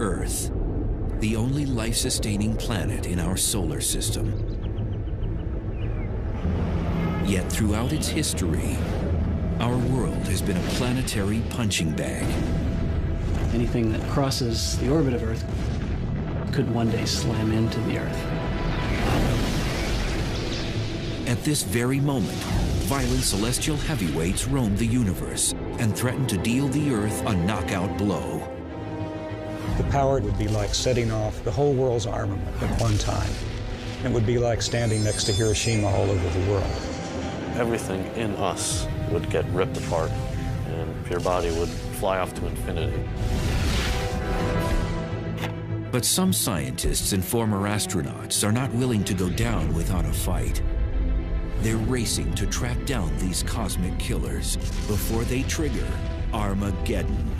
Earth, the only life-sustaining planet in our solar system. Yet throughout its history, our world has been a planetary punching bag. Anything that crosses the orbit of Earth could one day slam into the Earth. At this very moment, violent celestial heavyweights roam the universe and threaten to deal the Earth a knockout blow. The power would be like setting off the whole world's armament at one time. It would be like standing next to Hiroshima all over the world. Everything in us would get ripped apart, and your body would fly off to infinity. But some scientists and former astronauts are not willing to go down without a fight. They're racing to track down these cosmic killers before they trigger Armageddon.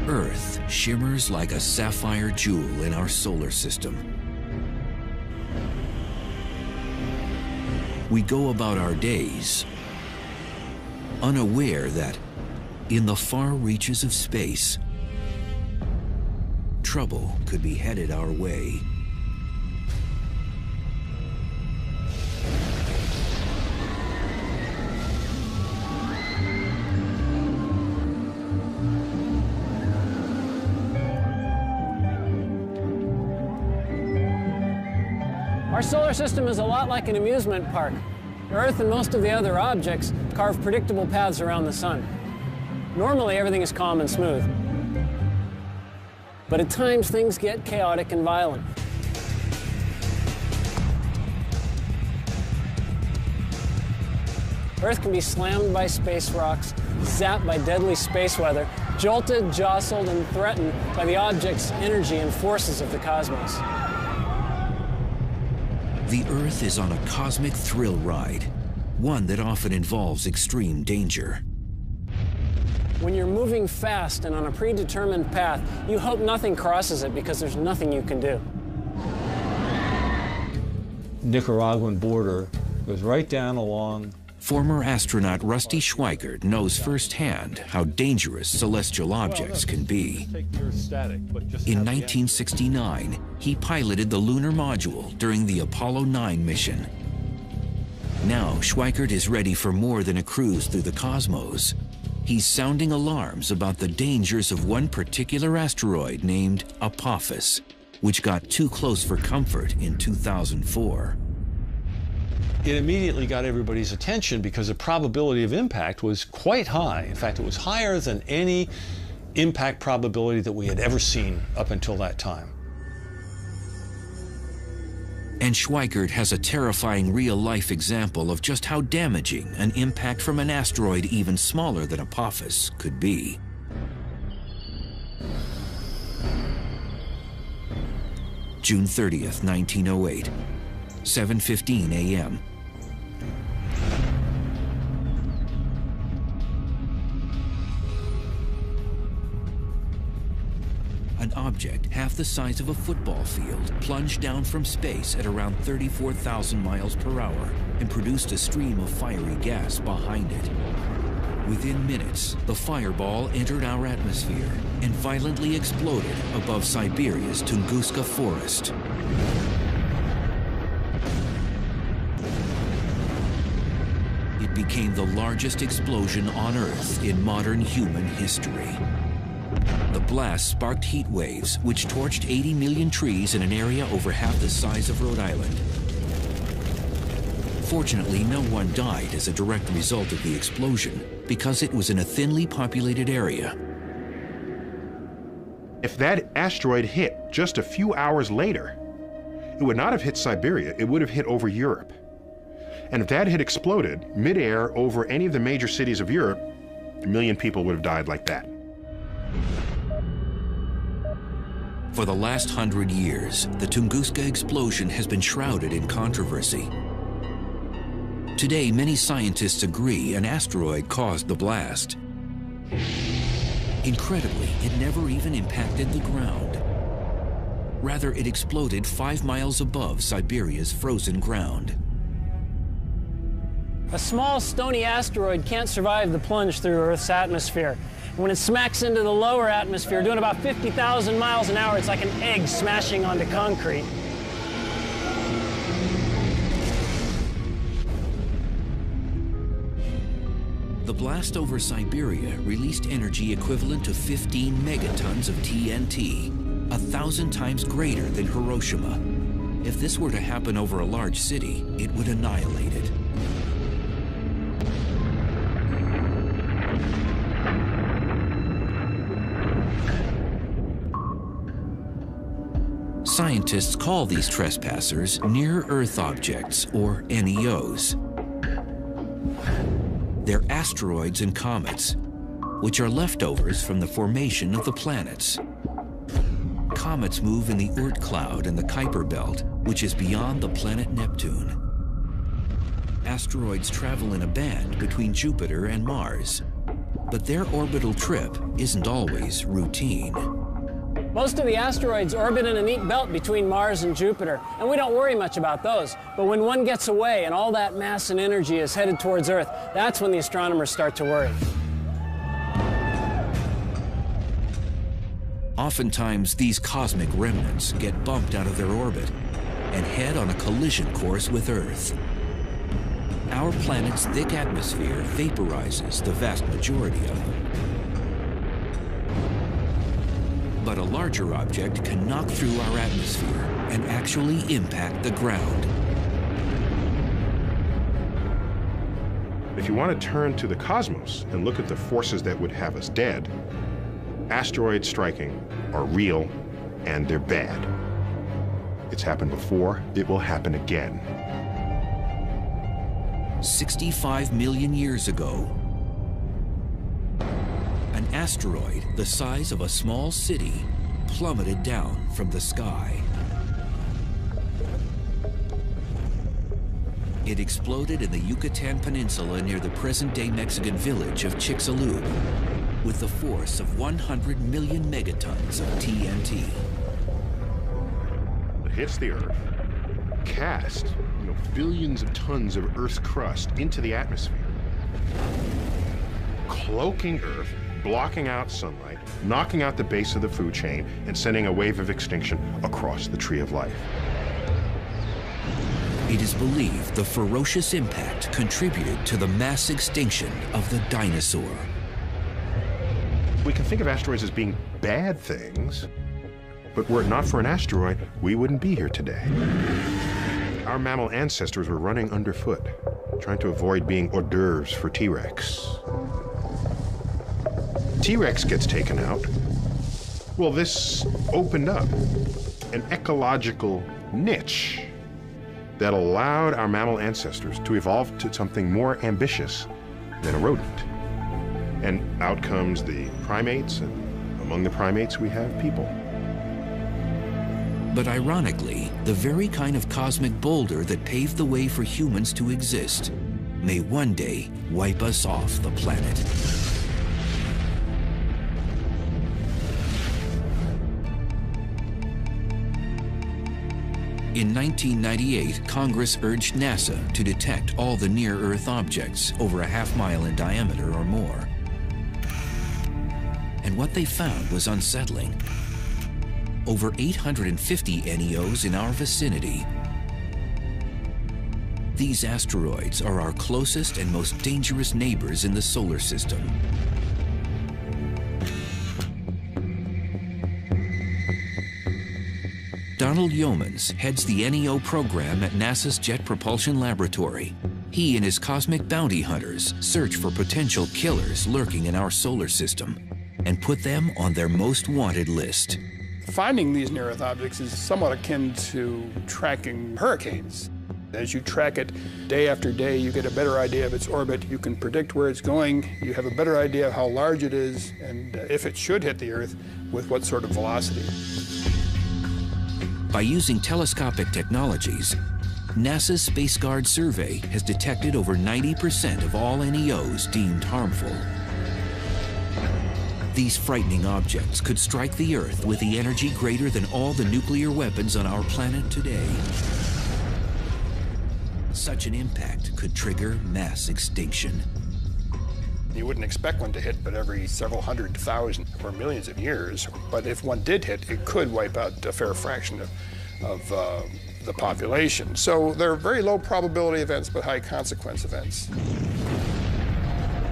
Earth shimmers like a sapphire jewel in our solar system. We go about our days unaware that in the far reaches of space, trouble could be headed our way. Our solar system is a lot like an amusement park. Earth and most of the other objects carve predictable paths around the sun. Normally, everything is calm and smooth. But at times, things get chaotic and violent. Earth can be slammed by space rocks, zapped by deadly space weather, jolted, jostled, and threatened by the object's energy and forces of the cosmos. The Earth is on a cosmic thrill ride, one that often involves extreme danger. When you're moving fast and on a predetermined path, you hope nothing crosses it because there's nothing you can do. Nicaraguan border goes right down along. Former astronaut Rusty Schweikert knows firsthand how dangerous celestial objects can be. In 1969, he piloted the lunar module during the Apollo 9 mission. Now, Schweikert is ready for more than a cruise through the cosmos. He's sounding alarms about the dangers of one particular asteroid named Apophis, which got too close for comfort in 2004. It immediately got everybody's attention because the probability of impact was quite high. In fact, it was higher than any impact probability that we had ever seen up until that time. And Schweikert has a terrifying real-life example of just how damaging an impact from an asteroid even smaller than Apophis could be. June 30th, 1908, 7:15 a.m. An object half the size of a football field plunged down from space at around 34,000 miles per hour and produced a stream of fiery gas behind it. Within minutes, the fireball entered our atmosphere and violently exploded above Siberia's Tunguska forest. It became the largest explosion on Earth in modern human history. The blast sparked heat waves, which torched 80 million trees in an area over half the size of Rhode Island. Fortunately, no one died as a direct result of the explosion, because it was in a thinly populated area. If that asteroid hit just a few hours later, it would not have hit Siberia, it would have hit over Europe. And if that had exploded midair over any of the major cities of Europe, 1 million people would have died like that. For the last 100 years, the Tunguska explosion has been shrouded in controversy. Today, many scientists agree an asteroid caused the blast, Incredibly, it never even impacted the ground. Rather, it exploded 5 miles above Siberia's frozen ground. A small stony asteroid can't survive the plunge through Earth's atmosphere. When it smacks into the lower atmosphere, doing about 50,000 miles an hour, it's like an egg smashing onto concrete. The blast over Siberia released energy equivalent to 15 megatons of TNT, 1,000 times greater than Hiroshima. If this were to happen over a large city, it would annihilate it. Scientists call these trespassers near-Earth objects, or NEOs. They're asteroids and comets, which are leftovers from the formation of the planets. Comets move in the Oort cloud and the Kuiper belt, which is beyond the planet Neptune. Asteroids travel in a band between Jupiter and Mars, but their orbital trip isn't always routine. Most of the asteroids orbit in a neat belt between Mars and Jupiter, and we don't worry much about those. But when one gets away and all that mass and energy is headed towards Earth, that's when the astronomers start to worry. Oftentimes, these cosmic remnants get bumped out of their orbit and head on a collision course with Earth. Our planet's thick atmosphere vaporizes the vast majority of them. But a larger object can knock through our atmosphere and actually impact the ground. If you want to turn to the cosmos and look at the forces that would have us dead, asteroids striking are real and they're bad. It's happened before, it will happen again. 65 million years ago, an asteroid the size of a small city plummeted down from the sky. It exploded in the Yucatan Peninsula near the present-day Mexican village of Chicxulub with the force of 100 million megatons of TNT. It hits the Earth, cast billions of tons of Earth's crust into the atmosphere, cloaking Earth, blocking out sunlight, knocking out the base of the food chain, and sending a wave of extinction across the tree of life. It is believed the ferocious impact contributed to the mass extinction of the dinosaur. We can think of asteroids as being bad things, but were it not for an asteroid, we wouldn't be here today. Our mammal ancestors were running underfoot, trying to avoid being hors d'oeuvres for T-Rex. T-Rex gets taken out. Well, this opened up an ecological niche that allowed our mammal ancestors to evolve to something more ambitious than a rodent. And out comes the primates, and among the primates we have people. But ironically, the very kind of cosmic boulder that paved the way for humans to exist may one day wipe us off the planet. In 1998, Congress urged NASA to detect all the near-Earth objects over a half-mile in diameter or more. And what they found was unsettling. Over 850 NEOs in our vicinity. These asteroids are our closest and most dangerous neighbors in the solar system. Donald Yeomans heads the NEO program at NASA's Jet Propulsion Laboratory. He and his cosmic bounty hunters search for potential killers lurking in our solar system and put them on their most wanted list. Finding these near-Earth objects is somewhat akin to tracking hurricanes. As you track it day after day, you get a better idea of its orbit. You can predict where it's going. You have a better idea of how large it is and if it should hit the Earth, with what sort of velocity. By using telescopic technologies, NASA's Space Guard survey has detected over 90% of all NEOs deemed harmful. These frightening objects could strike the Earth with the energy greater than all the nuclear weapons on our planet today. Such an impact could trigger mass extinction. You wouldn't expect one to hit but every several 100,000 or millions of years. But if one did hit, it could wipe out a fair fraction of the population. So they're very low probability events, but high consequence events.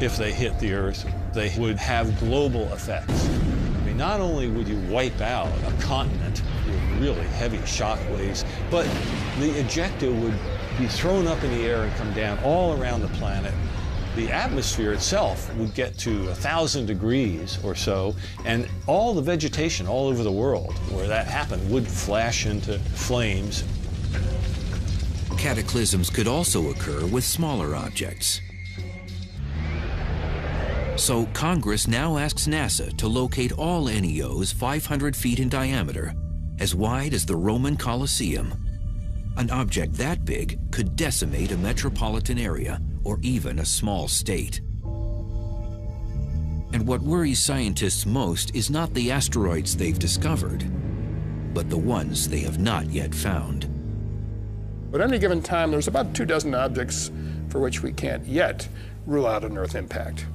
If they hit the Earth, they would have global effects. I mean, not only would you wipe out a continent with really heavy shock waves, but the ejecta would be thrown up in the air and come down all around the planet. The atmosphere itself would get to 1,000 degrees or so, and all the vegetation all over the world where that happened would flash into flames. Cataclysms could also occur with smaller objects. So Congress now asks NASA to locate all NEOs 500 feet in diameter, as wide as the Roman Colosseum. An object that big could decimate a metropolitan area or even a small state. And what worries scientists most is not the asteroids they've discovered, but the ones they have not yet found. At any given time, there's about 24 objects for which we can't yet rule out an Earth impact.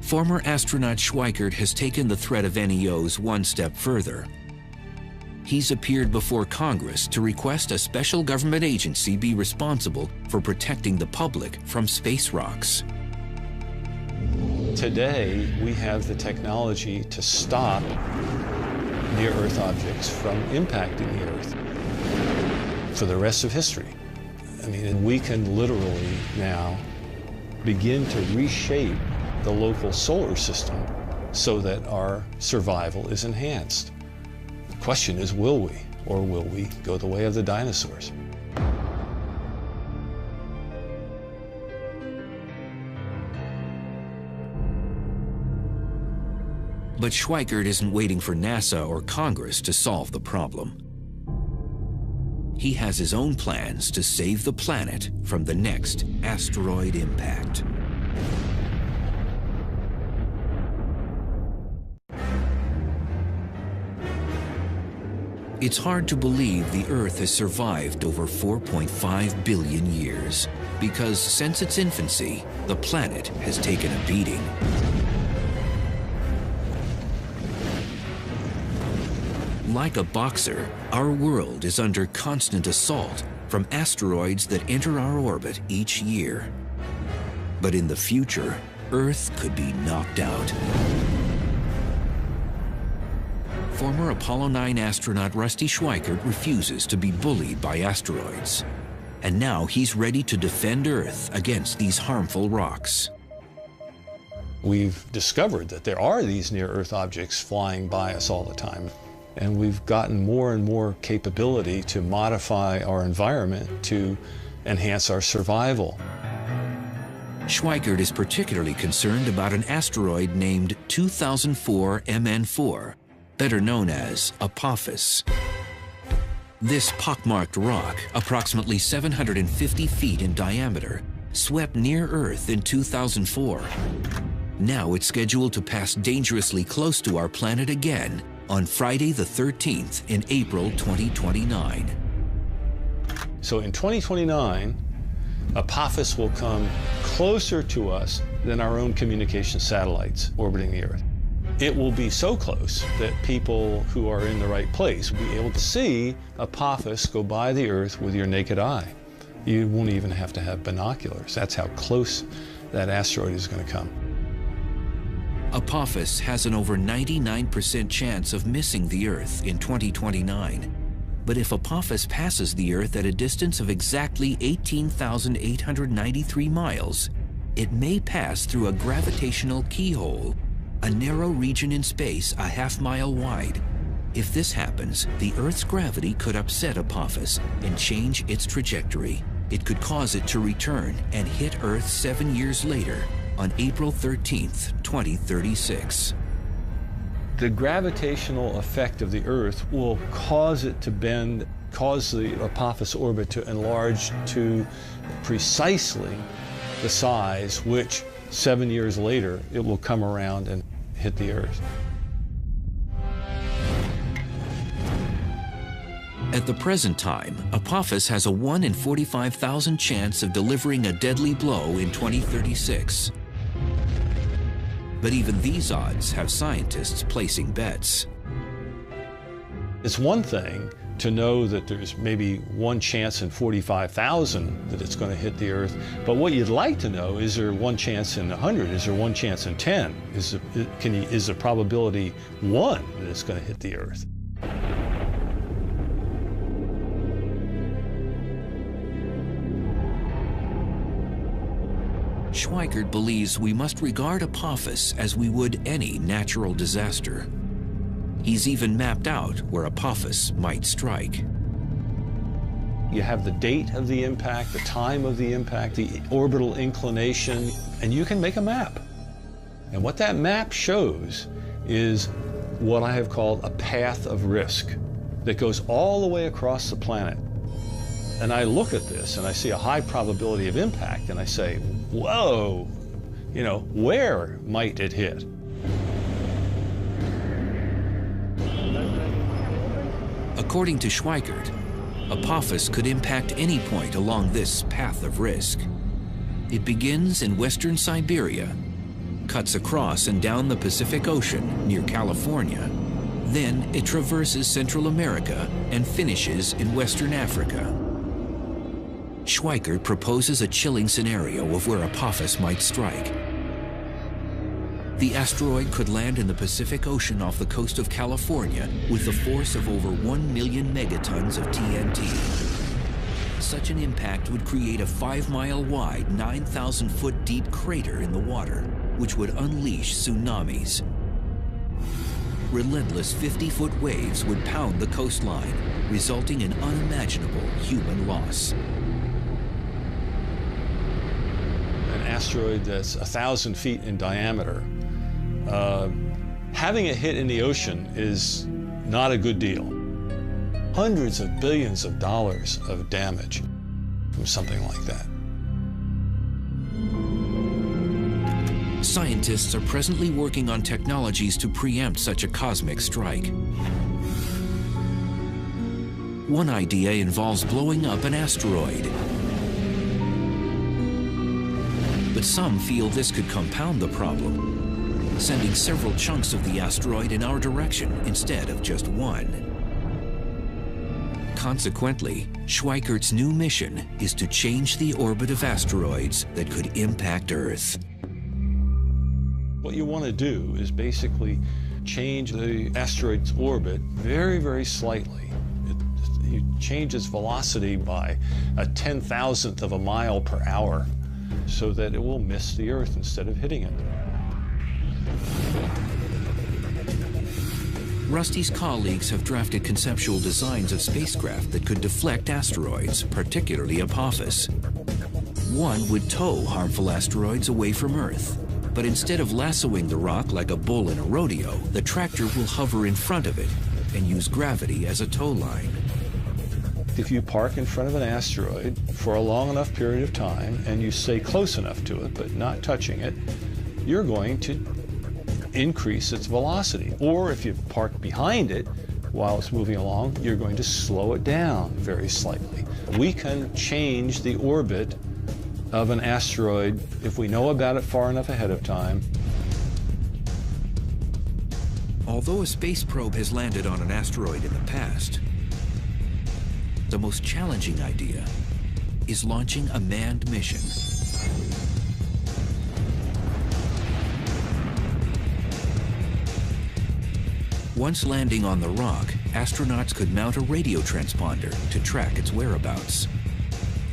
Former astronaut Schweikert has taken the threat of NEOs one step further. He's appeared before Congress to request a special government agency be responsible for protecting the public from space rocks. Today, we have the technology to stop near-Earth objects from impacting the Earth for the rest of history. I mean, we can literally now begin to reshape the local solar system so that our survival is enhanced. The question is, will we? Or will we go the way of the dinosaurs? But Schweikert isn't waiting for NASA or Congress to solve the problem. He has his own plans to save the planet from the next asteroid impact. It's hard to believe the Earth has survived over 4.5 billion years, because since its infancy, the planet has taken a beating. Like a boxer, our world is under constant assault from asteroids that enter our orbit each year. But in the future, Earth could be knocked out. Former Apollo 9 astronaut Rusty Schweikert refuses to be bullied by asteroids. And now he's ready to defend Earth against these harmful rocks. We've discovered that there are these near-Earth objects flying by us all the time. And we've gotten more and more capability to modify our environment to enhance our survival. Schweikert is particularly concerned about an asteroid named 2004 MN4, better known as Apophis. This pockmarked rock, approximately 750 feet in diameter, swept near Earth in 2004. Now it's scheduled to pass dangerously close to our planet again on Friday the 13th in April 2029. So in 2029, Apophis will come closer to us than our own communication satellites orbiting the Earth. It will be so close that people who are in the right place will be able to see Apophis go by the Earth with your naked eye. You won't even have to have binoculars. That's how close that asteroid is going to come. Apophis has an over 99% chance of missing the Earth in 2029. But if Apophis passes the Earth at a distance of exactly 18,893 miles, it may pass through a gravitational keyhole, a narrow region in space a half-mile wide. If this happens, the Earth's gravity could upset Apophis and change its trajectory. It could cause it to return and hit Earth 7 years later, on April 13th, 2036. The gravitational effect of the Earth will cause it to bend cause the Apophis orbit to enlarge to precisely the size which 7 years later it will come around and hit the Earth. At the present time, Apophis has a 1 in 45,000 chance of delivering a deadly blow in 2036. But even these odds have scientists placing bets. It's one thing to know that there's maybe 1 chance in 45,000 that it's going to hit the Earth, but what you'd like to know, is there 1 chance in 100? Is there 1 chance in 10? Is the probability 1 that it's going to hit the Earth? Schweikert believes we must regard Apophis as we would any natural disaster. He's even mapped out where Apophis might strike. You have the date of the impact, the time of the impact, the orbital inclination, and you can make a map. And what that map shows is what I have called a path of risk that goes all the way across the planet. And I look at this and I see a high probability of impact and I say, whoa, you know, where might it hit? According to Schweikert, Apophis could impact any point along this path of risk. It begins in western Siberia, cuts across and down the Pacific Ocean near California. Then it traverses Central America and finishes in Western Africa. Schweikert proposes a chilling scenario of where Apophis might strike. The asteroid could land in the Pacific Ocean off the coast of California with a force of over 1 million megatons of TNT. Such an impact would create a 5-mile wide, 9,000-foot deep crater in the water, which would unleash tsunamis. Relentless 50-foot waves would pound the coastline, resulting in unimaginable human loss. An asteroid that's 1,000 feet in diameter, having it hit in the ocean is not a good deal. Hundreds of billions of dollars of damage from something like that. Scientists are presently working on technologies to preempt such a cosmic strike. One idea involves blowing up an asteroid. But some feel this could compound the problem, sending several chunks of the asteroid in our direction instead of just one. Consequently, Schweikert's new mission is to change the orbit of asteroids that could impact Earth. What you want to do is basically change the asteroid's orbit very, very slightly. You change its velocity by a 10,000th of a mile per hour so that it will miss the Earth instead of hitting it. Rusty's colleagues have drafted conceptual designs of spacecraft that could deflect asteroids, particularly Apophis. One would tow harmful asteroids away from Earth, but instead of lassoing the rock like a bull in a rodeo, the tractor will hover in front of it and use gravity as a tow line. If you park in front of an asteroid for a long enough period of time and you stay close enough to it but not touching it, you're going to increase its velocity. Or if you park behind it while it's moving along, you're going to slow it down very slightly. We can change the orbit of an asteroid if we know about it far enough ahead of time. Although a space probe has landed on an asteroid in the past, the most challenging idea is launching a manned mission. Once landing on the rock, astronauts could mount a radio transponder to track its whereabouts.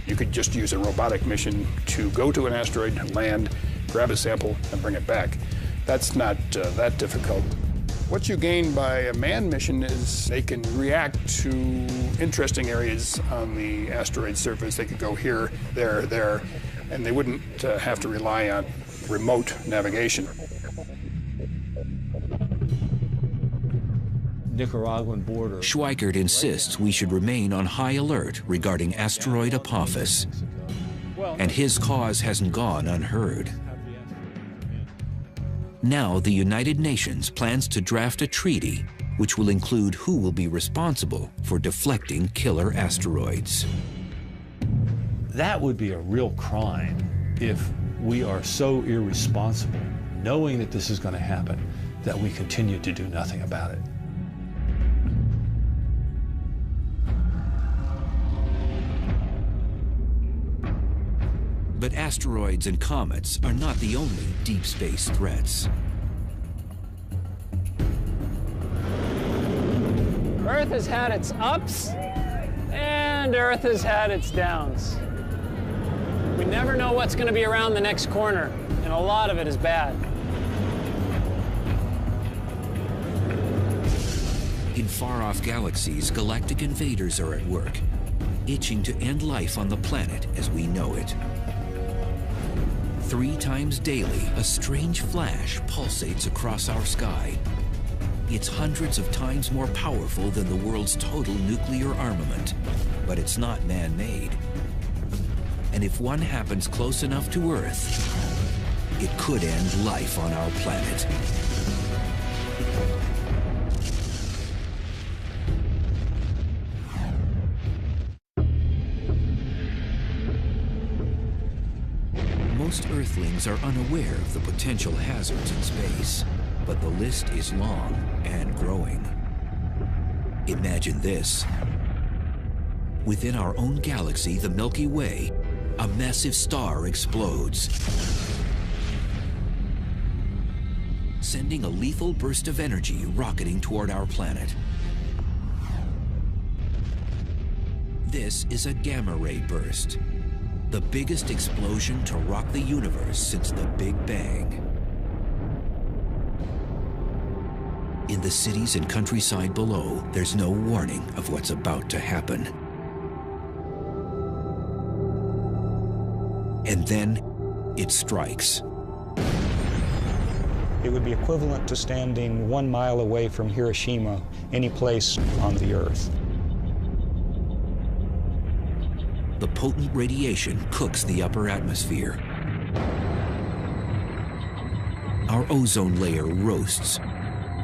You could just use a robotic mission to go to an asteroid, land, grab a sample, and bring it back. That's not that difficult. What you gain by a manned mission is they can react to interesting areas on the asteroid surface. They could go here, there, and they wouldn't have to rely on remote navigation. Nicaraguan border. Schweikert insists we should remain on high alert regarding asteroid Apophis, and his cause hasn't gone unheard. Now the United Nations plans to draft a treaty which will include who will be responsible for deflecting killer asteroids. That would be a real crime if we are so irresponsible, knowing that this is going to happen, that we continue to do nothing about it. But asteroids and comets are not the only deep space threats. Earth has had its ups, and Earth has had its downs. We never know what's going to be around the next corner, and a lot of it is bad. In far-off galaxies, galactic invaders are at work, itching to end life on the planet as we know it. 3 times daily, a strange flash pulsates across our sky. It's hundreds of times more powerful than the world's total nuclear armament, but it's not man-made. And if one happens close enough to Earth, it could end life on our planet. Most Earthlings are unaware of the potential hazards in space, but the list is long and growing. Imagine this. Within our own galaxy, the Milky Way, a massive star explodes, sending a lethal burst of energy rocketing toward our planet. This is a gamma-ray burst, the biggest explosion to rock the universe since the Big Bang. In the cities and countryside below, there's no warning of what's about to happen. And then it strikes. It would be equivalent to standing 1 mile away from Hiroshima, any place on the Earth. The potent radiation cooks the upper atmosphere. Our ozone layer roasts.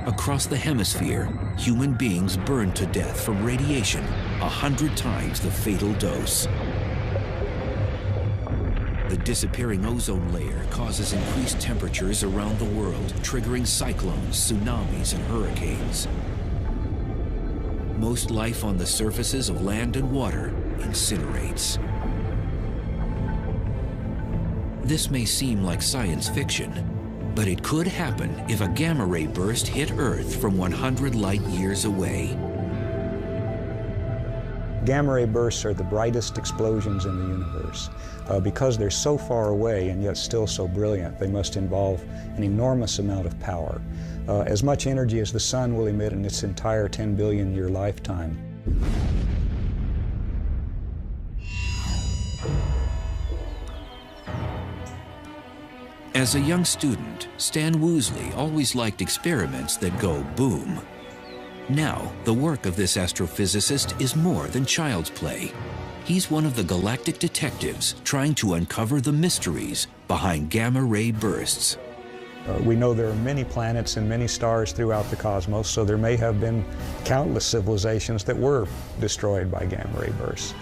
Across the hemisphere, human beings burn to death from radiation 100 times the fatal dose. The disappearing ozone layer causes increased temperatures around the world, triggering cyclones, tsunamis, and hurricanes. Most life on the surfaces of land and water incinerates. This may seem like science fiction, but it could happen if a gamma-ray burst hit Earth from 100 light years away. Gamma-ray bursts are the brightest explosions in the universe. Because they're so far away and yet still so brilliant, they must involve an enormous amount of power. As much energy as the sun will emit in its entire 10 billion year lifetime. As a young student, Stan Woosley always liked experiments that go boom. Now, the work of this astrophysicist is more than child's play. He's one of the galactic detectives trying to uncover the mysteries behind gamma-ray bursts. We know there are many planets and many stars throughout the cosmos, so there may have been countless civilizations that were destroyed by gamma-ray bursts.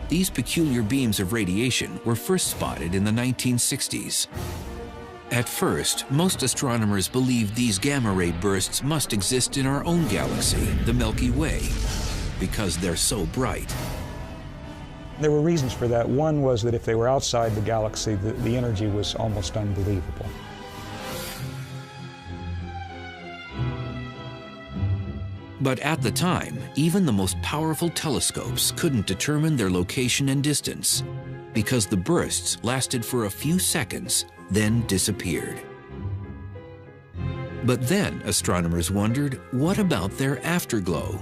These peculiar beams of radiation were first spotted in the 1960s. At first, most astronomers believed these gamma-ray bursts must exist in our own galaxy, the Milky Way, because they're so bright. There were reasons for that. One was that if they were outside the galaxy, the energy was almost unbelievable. But at the time, even the most powerful telescopes couldn't determine their location and distance, because the bursts lasted for a few seconds, then disappeared. But then astronomers wondered, what about their afterglow?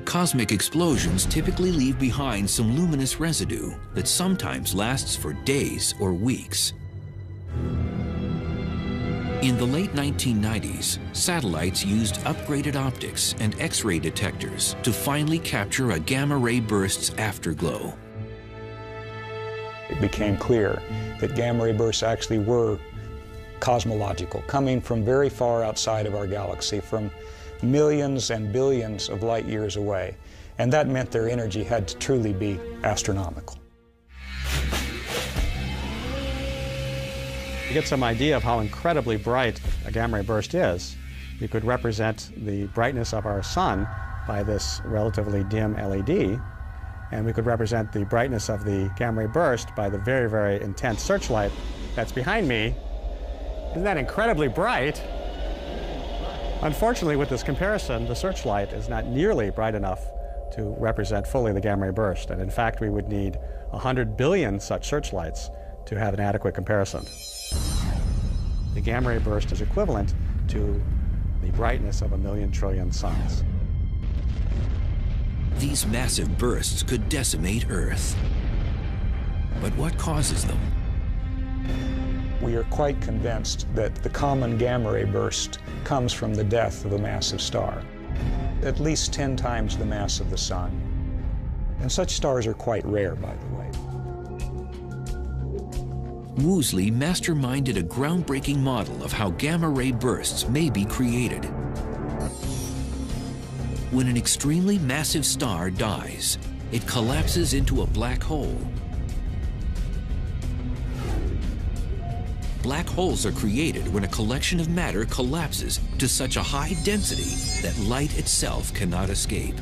Cosmic explosions typically leave behind some luminous residue that sometimes lasts for days or weeks. In the late 1990s, satellites used upgraded optics and X-ray detectors to finally capture a gamma-ray burst's afterglow. It became clear that gamma-ray bursts actually were cosmological, coming from very far outside of our galaxy, from millions and billions of light years away. And that meant their energy had to truly be astronomical. To get some idea of how incredibly bright a gamma-ray burst is, you could represent the brightness of our sun by this relatively dim LED, and we could represent the brightness of the gamma-ray burst by the very, very intense searchlight that's behind me. Isn't that incredibly bright? Unfortunately, with this comparison, the searchlight is not nearly bright enough to represent fully the gamma-ray burst, and in fact, we would need 100 billion such searchlights to have an adequate comparison. The gamma-ray burst is equivalent to the brightness of 1,000,000 trillion suns. These massive bursts could decimate Earth. But what causes them? We are quite convinced that the common gamma-ray burst comes from the death of a massive star, at least 10 times the mass of the Sun. And such stars are quite rare, by the way. Woosley masterminded a groundbreaking model of how gamma-ray bursts may be created. When an extremely massive star dies, it collapses into a black hole. Black holes are created when a collection of matter collapses to such a high density that light itself cannot escape.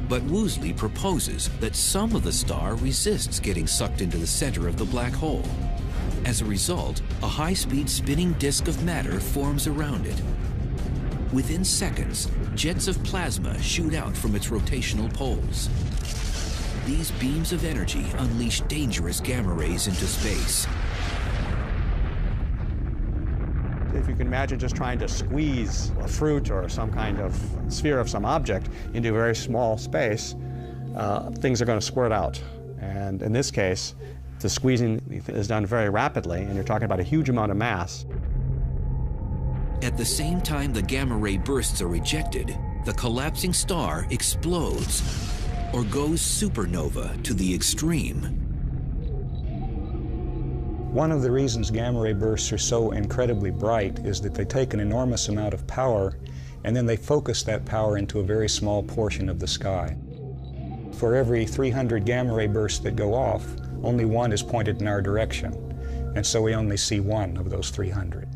But Woosley proposes that some of the star resists getting sucked into the center of the black hole. As a result, a high-speed spinning disk of matter forms around it. Within seconds, jets of plasma shoot out from its rotational poles. These beams of energy unleash dangerous gamma rays into space. If you can imagine just trying to squeeze a fruit or some kind of sphere of some object into a very small space, things are going to squirt out. And in this case, the squeezing is done very rapidly, and you're talking about a huge amount of mass. At the same time the gamma ray bursts are ejected, the collapsing star explodes or goes supernova to the extreme. One of the reasons gamma-ray bursts are so incredibly bright is that they take an enormous amount of power and then they focus that power into a very small portion of the sky. For every 300 gamma-ray bursts that go off, only one is pointed in our direction, and so we only see one of those 300.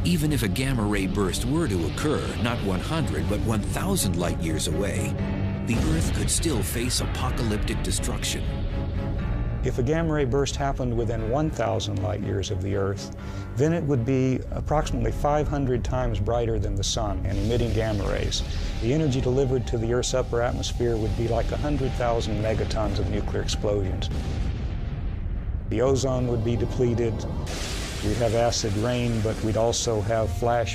Even if a gamma ray burst were to occur not 100 but 1,000 light years away, the Earth could still face apocalyptic destruction. If a gamma-ray burst happened within 1,000 light years of the Earth, then it would be approximately 500 times brighter than the Sun and emitting gamma rays. The energy delivered to the Earth's upper atmosphere would be like 100,000 megatons of nuclear explosions. The ozone would be depleted. We'd have acid rain, but we'd also have flash